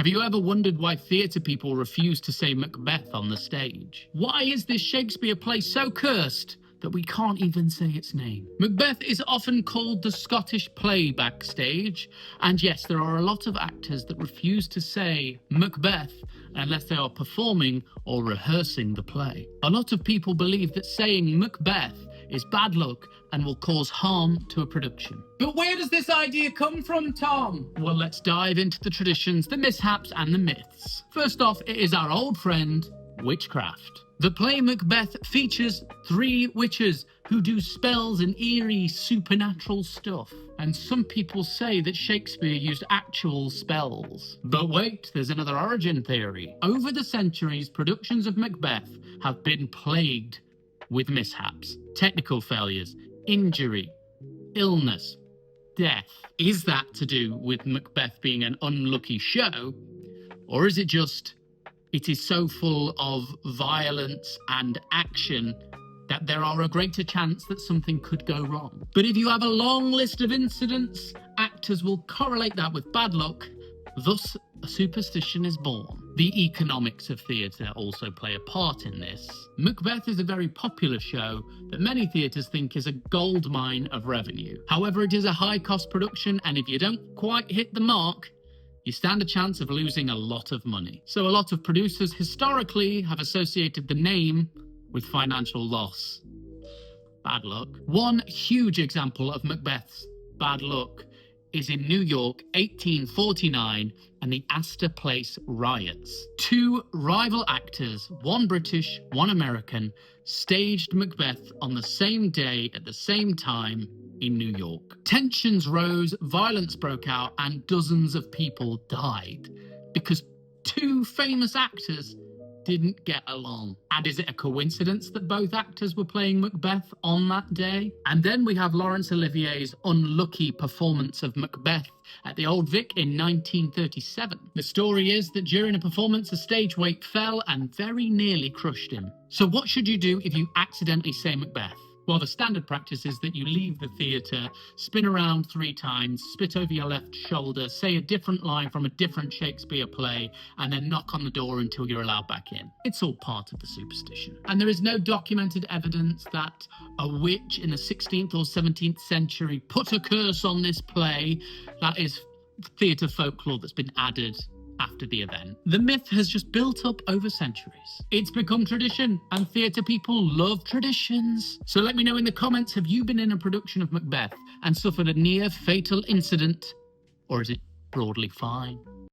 Have you ever wondered why theatre people refuse to say Macbeth on the stage? Why is this Shakespeare play so cursed that we can't even say its name? Macbeth is often called the Scottish play backstage, and yes, there are a lot of actors that refuse to say Macbeth unless they are performing or rehearsing the play. A lot of people believe that saying Macbeth is bad luck and will cause harm to a production. But where does this idea come from, Tom? Well, let's dive into the traditions, the mishaps, and the myths. First off, it is our old friend, witchcraft. The play Macbeth features 3 witches who do spells and eerie supernatural stuff. And some people say that Shakespeare used actual spells. But wait, there's another origin theory. Over the centuries, productions of Macbeth have been plagued with mishaps, technical failures, injury, illness, death. Is that to do with Macbeth being an unlucky show? Or is it just, it is so full of violence and action that there are a greater chance that something could go wrong? But if you have a long list of incidents, actors will correlate that with bad luck. Thus, a superstition is born. The economics of theatre also play a part in this. Macbeth is a very popular show that many theatres think is a goldmine of revenue. However, it is a high-cost production, and if you don't quite hit the mark, you stand a chance of losing a lot of money. So a lot of producers historically have associated the name with financial loss. Bad luck. One huge example of Macbeth's bad luck is in New York, 1849, and the Astor Place riots. 2 rival actors, one British, one American, staged Macbeth on the same day at the same time in New York. Tensions rose, violence broke out, and dozens of people died because 2 famous actors didn't get along. And is it a coincidence that both actors were playing Macbeth on that day? And then we have Laurence Olivier's unlucky performance of Macbeth at the Old Vic in 1937. The story is that during a performance, a stage weight fell and very nearly crushed him. So what should you do if you accidentally say Macbeth? Well, the standard practice is that you leave the theatre, spin around 3 times, spit over your left shoulder, say a different line from a different Shakespeare play, and then knock on the door until you're allowed back in. It's all part of the superstition. And there is no documented evidence that a witch in the 16th or 17th century put a curse on this play. That is theatre folklore that's been added after the event. The myth has just built up over centuries. It's become tradition, and theatre people love traditions. So let me know in the comments, have you been in a production of Macbeth and suffered a near fatal incident, or is it broadly fine?